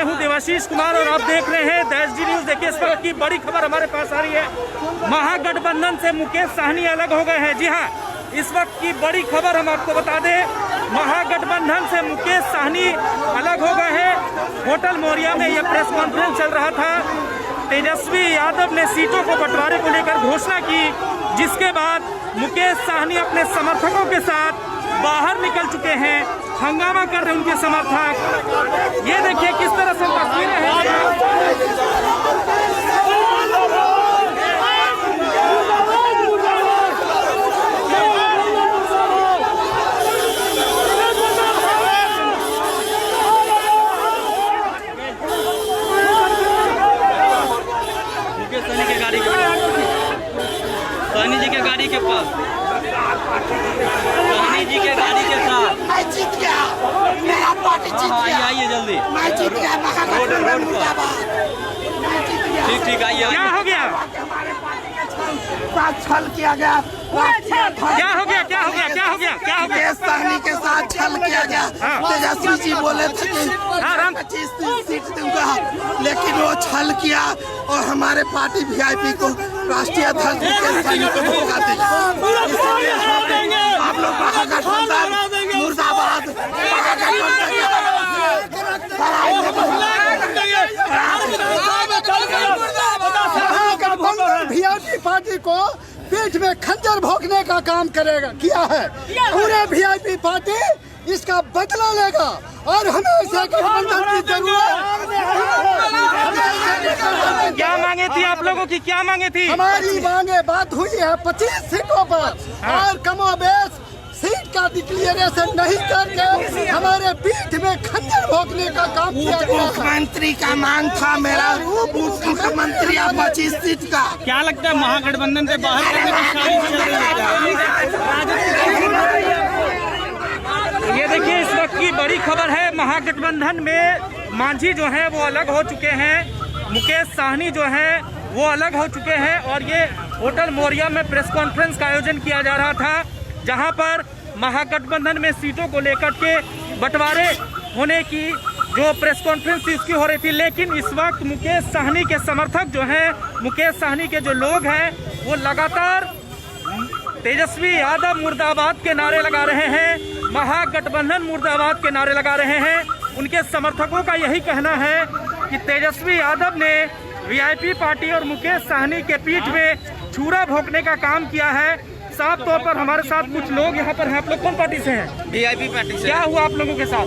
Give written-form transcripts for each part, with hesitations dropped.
मैं हूं देवाशीष कुमार और आप देख रहे हैं देशजी न्यूज। देखिए इस वक्त की बड़ी खबर हमारे पास आ रही है। महागठबंधन से मुकेश साहनी अलग हो गए हैं। जी हां, इस वक्त की बड़ी खबर हम आपको बता दें, महागठबंधन से मुकेश साहनी अलग हो गए हैं। होटल मौर्या में यह प्रेस कॉन्फ्रेंस चल रहा था। तेजस्वी यादव ने सीटों को बंटवारे को लेकर घोषणा की, जिसके बाद मुकेश साहनी अपने समर्थकों के साथ बाहर निकल चुके हैं। हंगामा कर रहे उनके समर्थक। ये देखिए किस तरह से तस्वीरें हैं। मुकेश साहनी के गाड़ी के साहनी जी के गाड़ी के पास, साहनी जी के गाड़ी के साथ मैं जीत गया, मेरा पार्टी जीत गया। आइए जल्दी, मैं जीत गया, महागठबंधन मुर्दाबाद। मैं जीत गया। ठीक आइए। क्या हो गया? हमारे पार्टी के साथ छल किया गया। क्या हो गया? क्या हो गया? क्या हो गया? क्या हो गया? मुकेश साहनी के साथ छल किया गया। तेजस्वी जी बोले थे कि 25 सीट दूंगा, लेकिन वो छल किया और हमारे पार्टी वीआईपी को, राष्ट्रीय अध्यक्ष मुकेश साहनी को धोखा दिया। आप लोग महागठबंधन मुर्दाबाद, वीआईपी पार्टी को पीठ में खंजर भोंकने का काम करेगा, किया है। पूरे वीआईपी पार्टी इसका बदला लेगा और हमें इसे गठबंधन की जरूरत। क्या मांगे थी आप लोगों की? क्या मांगे थी? हमारी मांगे बात हुई है 25 सीटों पर और कमोबेश सीट का डिक्लेरेशन नहीं करके हमारे पीठ में खंजर भोंकने का काम किया गया। मुख्यमंत्री का मांग था मेरा, उप मुख्यमंत्री 25 सीट का। क्या लगता है महागठबंधन से बाहर करने की साजिश चल रही है? ये देखिए इस वक्त की बड़ी खबर है। महागठबंधन में मांझी जो है वो अलग हो चुके हैं, मुकेश साहनी जो है वो अलग हो चुके हैं और ये होटल मौर्या में प्रेस कॉन्फ्रेंस का आयोजन किया जा रहा था, जहां पर महागठबंधन में सीटों को लेकर के बंटवारे होने की जो प्रेस कॉन्फ्रेंस थी उसकी हो रही थी। लेकिन इस वक्त मुकेश साहनी के समर्थक जो हैं, मुकेश साहनी के जो लोग हैं, वो लगातार तेजस्वी यादव मुर्दाबाद के नारे लगा रहे हैं, महागठबंधन मुर्दाबाद के नारे लगा रहे हैं। उनके समर्थकों का यही कहना है कि तेजस्वी यादव ने वीआईपी पार्टी और मुकेश साहनी के पीठ में छुरा भोंकने का काम किया है। साफ तौर पर हमारे साथ कुछ लोग यहाँ पर हैं। आप लोग कौन पार्टी से हैं? वीआईपी पार्टी से। क्या हुआ आप लोगों के साथ?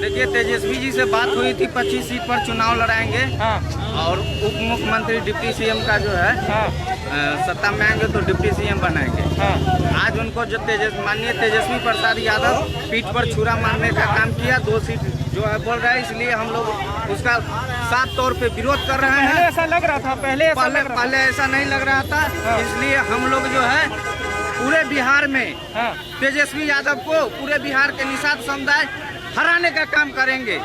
देखिए तेजस्वी जी से बात हुई थी, 25 सीट पर चुनाव लड़ाएंगे। हाँ। और उप मुख्यमंत्री डिप्टी सीएम का जो है, हाँ। सत्ता में आएंगे तो डिप्टी सीएम बनाएंगे। हाँ। आज उनको जो माननीय तेजस्वी प्रसाद यादव पीठ पर छुरा मारने का काम किया, 2 सीट जो है बोल रहा है, इसलिए हम लोग उसका साफ तौर पे विरोध कर रहे हैं। ऐसा लग रहा था, पहले ऐसा नहीं लग रहा था। हाँ। इसलिए हम लोग जो है पूरे बिहार में तेजस्वी यादव को, पूरे बिहार के निषाद समुदाय हराने का काम करेंगे।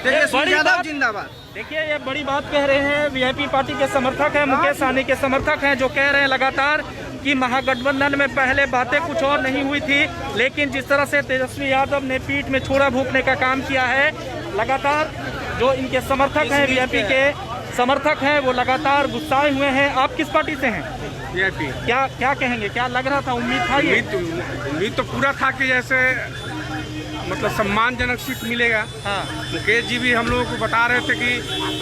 तेजस्वी यादव जिंदाबाद। देखिए ये बड़ी बात कह रहे हैं, वीआईपी पार्टी के समर्थक हैं, मुकेश साहनी के समर्थक हैं, जो कह रहे हैं लगातार कि महागठबंधन में पहले बातें कुछ और नहीं हुई थी, लेकिन जिस तरह से तेजस्वी यादव ने पीठ में छुरा भोंकने का काम किया है, लगातार जो इनके समर्थक हैं, वीआईपी के समर्थक हैं, वो लगातार गुस्साए हुए हैं। आप किस पार्टी से हैं? वीआईपी। क्या कहेंगे? क्या लग रहा था? उम्मीद था? उम्मीद तो पूरा था कि जैसे मतलब सम्मानजनक सीट मिलेगा। हाँ। मुकेश जी भी हम लोगों को बता रहे थे कि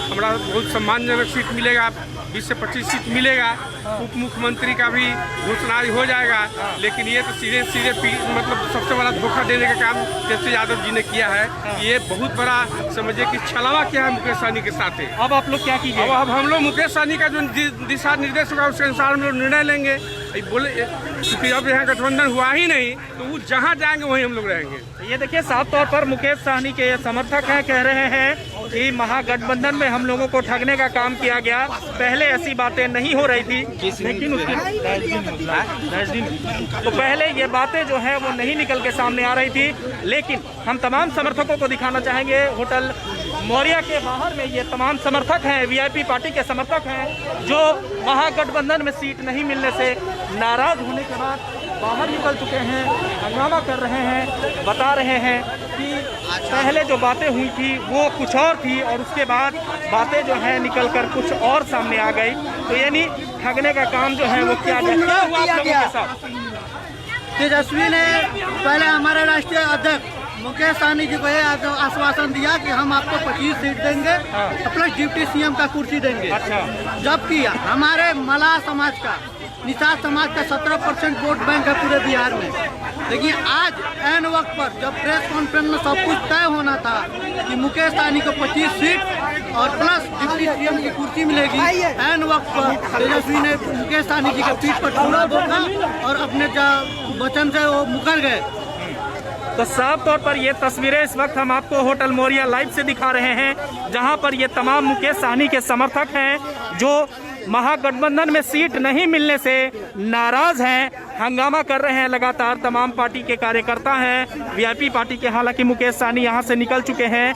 हमारा बहुत सम्मानजनक सीट मिलेगा, 20 से 25 सीट मिलेगा। उप मुख्यमंत्री का भी घोषणा हो जाएगा। लेकिन ये तो सीधे मतलब सबसे बड़ा धोखा देने का काम तेजस्वी यादव जी ने किया है। ये बहुत बड़ा समझिए कि छलावा किया है मुकेश साहनी के साथ। अब आप लोग क्या कीजिए? अब हम लोग मुकेश साहनी का जो दिशा निर्देश होगा उसके अनुसार हम लोग निर्णय लेंगे। बोले क्योंकि अब यहाँ गठबंधन हुआ ही नहीं, तो वो जहाँ जाएंगे वहीं हम लोग रहेंगे। ये देखिए साफ तौर पर मुकेश साहनी के समर्थक हैं, कह रहे हैं कि महागठबंधन में हम लोगों को ठगने का काम किया गया। पहले ऐसी बातें नहीं हो रही थी, लेकिन उसके तो पहले ये बातें जो है वो नहीं निकल के सामने आ रही थी। लेकिन हम तमाम समर्थकों को दिखाना चाहेंगे, होटल मौर्या के बाहर में ये तमाम समर्थक हैं, वीआईपी पार्टी के समर्थक हैं, जो महागठबंधन में सीट नहीं मिलने से नाराज होने के बाद बाहर निकल चुके हैं, हंगामा कर रहे हैं, बता रहे हैं कि पहले जो बातें हुई थी वो कुछ और थी और उसके बाद बातें जो है निकल कर कुछ और सामने आ गई। तो यानी ठगने का काम जो है वो क्या हुआ आप लोगों के साथ? तेजस्वी ने पहले हमारे राष्ट्रीय अध्यक्ष मुकेश सहनी जी को यह आश्वासन दिया कि हम आपको 25 सीट देंगे प्लस डिप्टी सीएम का कुर्सी देंगे। अच्छा। जबकि हमारे मलाह समाज का, निषाद समाज का 17% वोट बैंक है पूरे बिहार में। लेकिन आज ऐन वक्त पर जब प्रेस कॉन्फ्रेंस में सब कुछ तय होना था कि मुकेश सहनी को 25 सीट और प्लस डिप्टी सीएम की कुर्सी मिलेगी, ऐन वक्त पर तेजस्वी ने मुकेश सहनी जी के पीठ पर छुरा बोला और अपने वचन से वो मुकर गए। तो साफ तौर पर ये तस्वीरें इस वक्त हम आपको होटल मोरिया लाइव से दिखा रहे हैं, जहां पर ये तमाम मुकेश सहनी के समर्थक हैं जो महागठबंधन में सीट नहीं मिलने से नाराज हैं, हंगामा कर रहे हैं लगातार। तमाम पार्टी के कार्यकर्ता हैं, वीआईपी पार्टी के, हालांकि मुकेश सहनी यहां से निकल चुके हैं।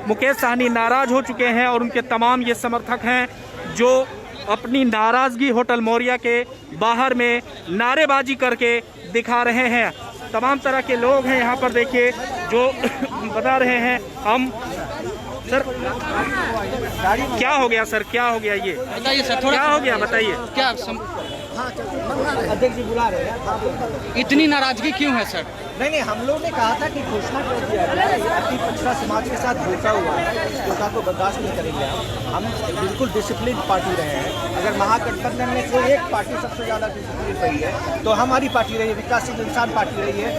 मुकेश सहनी नाराज हो चुके हैं और उनके तमाम ये समर्थक हैं जो अपनी नाराजगी होटल मोरिया के बाहर में नारेबाजी करके दिखा रहे हैं। तमाम तरह के लोग हैं यहाँ पर, देखिए जो बता रहे हैं हम। सर क्या हो गया सर, क्या हो गया ये बताइए सर, थोड़ा क्या हो गया बताइए। क्या अध्यक्ष जी बुला रहे हैं, इतनी नाराजगी क्यों है सर? नहीं, हम लोगों ने कहा था कि घोषणा कर दिया है, अति पिछड़ा समाज के साथ धोखा हुआ है, इस धोखा को बर्दाश्त नहीं करेंगे हम बिल्कुल डिसिप्लिन पार्टी रहे हैं। अगर महागठबंधन में कोई एक पार्टी सबसे ज़्यादा डिसिप्लिन रही है तो हमारी पार्टी रही है, विकासशील इंसान पार्टी रही है,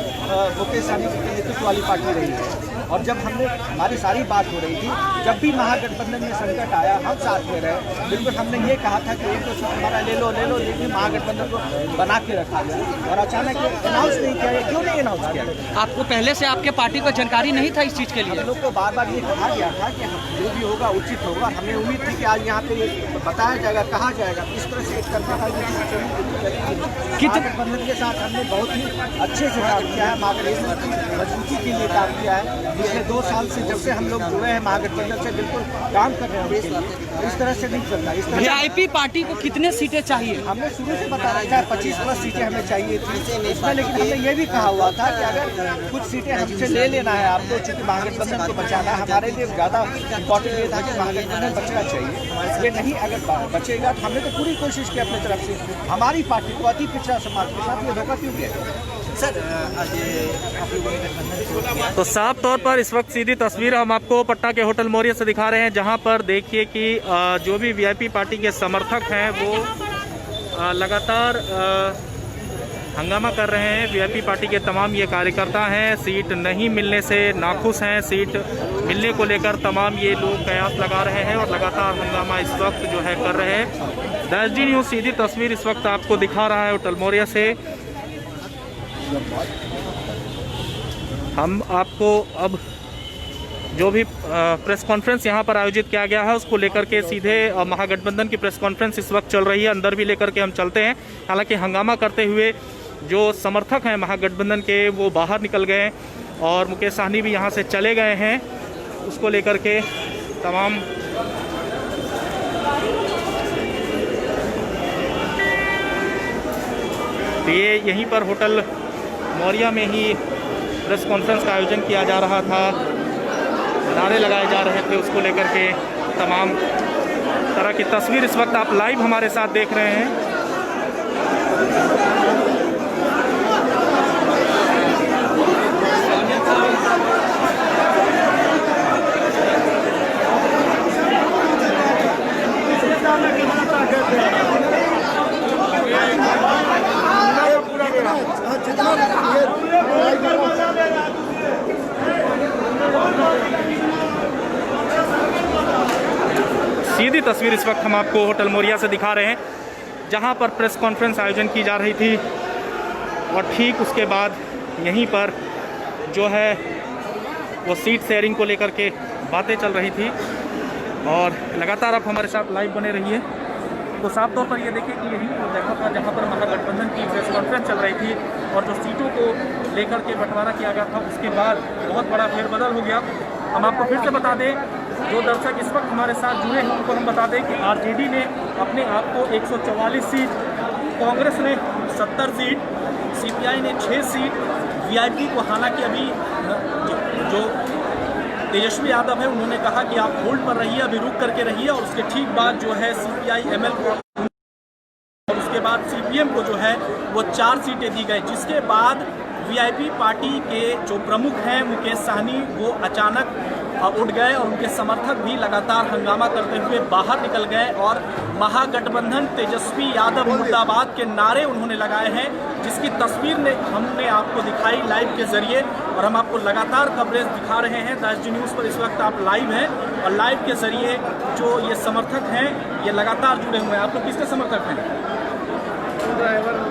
मुकेश सहनी के नेतृत्व वाली पार्टी रही है। और जब हमारी सारी बात हो रही थी, जब भी महागठबंधन में संकट आया हम साथ में रहे। बिल्कुल हमने ये कहा था कि एक तो सीट हमारा ले लो, लेकिन महागठबंधन को बना के रखा गया और अचानक अनाउंस नहीं किया। क्यों नहीं अनाउंस किया? आपको पहले से आपके पार्टी को जानकारी नहीं था इस चीज़ के लिए? हम लोग को बार बार ये कहा गया था कि जो भी होगा उचित होगा। हमें उम्मीद थी कि आज यहाँ पे ये बताया जाएगा, कहा जाएगा किस तरह से करना है। महागठबंधन के साथ हमने बहुत ही अच्छे से काम किया है, महागठबंधन की मजबूती के लिए काम किया है। पिछले 2 साल से जब से हम लोग जुड़े हैं महागठबंधन से बिल्कुल काम कर रहे हैं उसके लिए। इस तरह से नहीं चलता। इस तरह वीआईपी पार्टी को कितने सीटें चाहिए? हमने शुरू से बता रखा है 25+ सीटें हमें चाहिए थी इसमें, लेकिन हमने ये भी कहा हुआ था कि अगर कुछ सीटें हमसे ले लेना है आपको, चूँकि महागठबंधन को बचाना है, हमारे लिए ज़्यादा इम्पोर्टेंट ये था कि महागठबंधन बचना चाहिए। ये नहीं अगर बचेगा तो हमने तो पूरी कोशिश की अपनी तरफ से हमारी पार्टी को अति पिछड़ा समाज के साथ ये धोखा क्यों किया सर? तो साफ तौर पर इस वक्त सीधी तस्वीर हम आपको पटना के होटल मोरिया से दिखा रहे हैं, जहां पर देखिए कि जो भी वीआईपी पार्टी के समर्थक हैं वो लगातार हंगामा कर रहे हैं। वीआईपी पार्टी के तमाम ये कार्यकर्ता हैं, सीट नहीं मिलने से नाखुश हैं, सीट मिलने को लेकर तमाम ये लोग कयास लगा रहे हैं और लगातार हंगामा इस वक्त जो है कर रहे हैं। दैजडी न्यूज़ सीधी तस्वीर इस वक्त आपको दिखा रहा है होटल मोरिया से। हम आपको अब जो भी प्रेस कॉन्फ्रेंस यहाँ पर आयोजित किया गया है उसको लेकर के सीधे महागठबंधन की प्रेस कॉन्फ्रेंस इस वक्त चल रही है, अंदर भी लेकर के हम चलते हैं। हालांकि हंगामा करते हुए जो समर्थक हैं महागठबंधन के वो बाहर निकल गए और मुकेश सहनी भी यहाँ से चले गए हैं, उसको लेकर के तमाम तो ये यहीं पर होटल मोरिया में ही प्रेस कॉन्फ्रेंस का आयोजन किया जा रहा था, नारे लगाए जा रहे थे, उसको लेकर के तमाम तरह की तस्वीर इस वक्त आप लाइव हमारे साथ देख रहे हैं। सीधी तस्वीर इस वक्त हम आपको होटल मोरिया से दिखा रहे हैं, जहां पर प्रेस कॉन्फ्रेंस आयोजन की जा रही थी और ठीक उसके बाद यहीं पर जो है वो सीट शेयरिंग को लेकर के बातें चल रही थी और लगातार आप हमारे साथ लाइव बने रहिए। तो साफ तौर पर ये देखिए कि यही वो जगह था जहाँ पर महागठबंधन की प्रेस कॉन्फ्रेंस चल रही थी और जो सीटों को लेकर के बंटवारा किया गया था उसके बाद बहुत बड़ा फेरबदल हो गया। हम आपको फिर से बता दें, जो दर्शक इस वक्त हमारे साथ जुड़े हैं उनको हम बता दें कि आरजेडी ने अपने आप को 144 सीट कांग्रेस ने 70 सीट, सीपीआई ने 6 सीट, वीआईपी को हालांकि अभी जो तेजस्वी यादव है उन्होंने कहा कि आप होल्ड पर रहिए, अभी रुक करके रहिए, और उसके ठीक बाद जो है सीपीआई एमएल को और उसके बाद सीपीएम को जो है वो 4 सीटें दी गई, जिसके बाद वीआईपी पार्टी के जो प्रमुख हैं मुकेश सहनी वो अचानक उठ गए और उनके समर्थक भी लगातार हंगामा करते हुए बाहर निकल गए और महागठबंधन तेजस्वी यादव मुर्दाबाद के नारे उन्होंने लगाए हैं, जिसकी तस्वीर ने हमने आपको दिखाई लाइव के जरिए, और हम आपको लगातार कवरेज दिखा रहे हैं। द न्यूज़ पर इस वक्त आप लाइव हैं और लाइव के जरिए जो ये समर्थक हैं ये लगातार जुड़े हुए हैं। आप लोग किसके समर्थक हैं?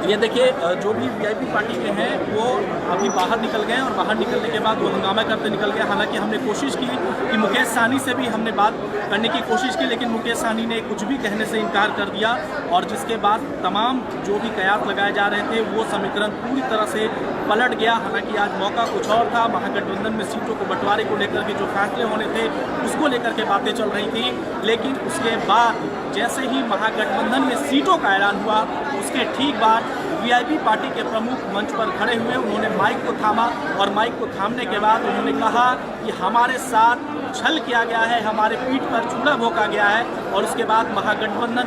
ये देखिए, जो भी वीआईपी पार्टी के हैं वो अभी बाहर निकल गए और बाहर निकलने के बाद वो हंगामा करते निकल गए। हालांकि हमने कोशिश की कि मुकेश सहनी से भी हमने बात करने की कोशिश की, लेकिन मुकेश सहनी ने कुछ भी कहने से इनकार कर दिया, और जिसके बाद तमाम जो भी कयास लगाए जा रहे थे वो समीकरण पूरी तरह से पलट गया। हालांकि आज मौका कुछ और था, महागठबंधन में सीटों को बंटवारे को लेकर के जो फैसले होने थे उसको लेकर के बातें चल रही थी, लेकिन उसके बाद जैसे ही महागठबंधन में सीटों का ऐलान हुआ उसके ठीक बाद वीआईपी पार्टी के प्रमुख मंच पर खड़े हुए, उन्होंने माइक को थामा और माइक को थामने के बाद उन्होंने कहा कि हमारे साथ छल किया गया है, हमारे पीठ पर चूड़ा भोंका गया है, और उसके बाद महागठबंधन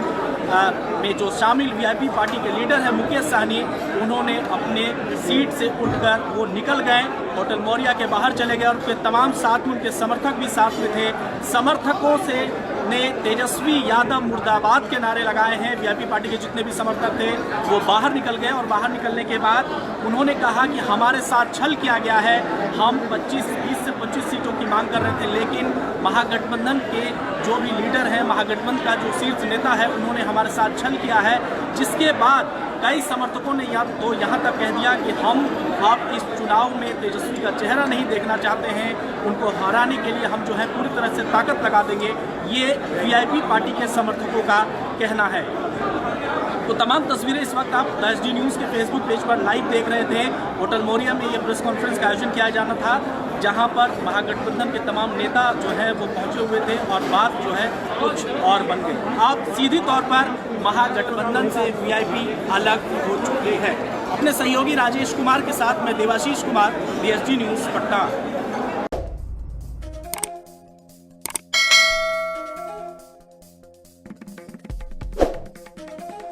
में जो शामिल वीआईपी पार्टी के लीडर हैं मुकेश सहनी, उन्होंने अपने सीट से उठकर वो निकल गए, होटल मौर्या के बाहर चले गए, और उनके तमाम साथ में उनके समर्थक भी साथ में थे। समर्थकों से ने तेजस्वी यादव मुर्दाबाद के नारे लगाए हैं। वीआईपी पार्टी के जितने भी समर्थक थे वो बाहर निकल गए, और बाहर निकलने के बाद उन्होंने कहा कि हमारे साथ छल किया गया है, हम 20 से 25 सीटों की मांग कर रहे थे, लेकिन महागठबंधन के जो भी लीडर हैं, महागठबंधन का जो शीर्ष नेता है, उन्होंने हमारे साथ छल किया है। जिसके बाद कई समर्थकों ने तो यहाँ तक कह दिया कि हम अब इस चुनाव में तेजस्वी का चेहरा नहीं देखना चाहते हैं, उनको हराने के लिए हम जो है पूरी तरह से ताकत लगा देंगे, ये वीआईपी पार्टी के समर्थकों का कहना है। तो तमाम तस्वीरें इस वक्त आप द न्यूज़ के फेसबुक पेज पर लाइव देख रहे थे। होटल मौर्या में ये प्रेस कॉन्फ्रेंस का आयोजन किया जाना था, जहां पर महागठबंधन के तमाम नेता जो है वो पहुंचे हुए थे और बात जो है कुछ और बन गई। अब सीधी तौर पर महागठबंधन से वीआईपी अलग हो चुके हैं। अपने सहयोगी राजेश कुमार के साथ मैं देवाशीष कुमार, DSG न्यूज़ पटना।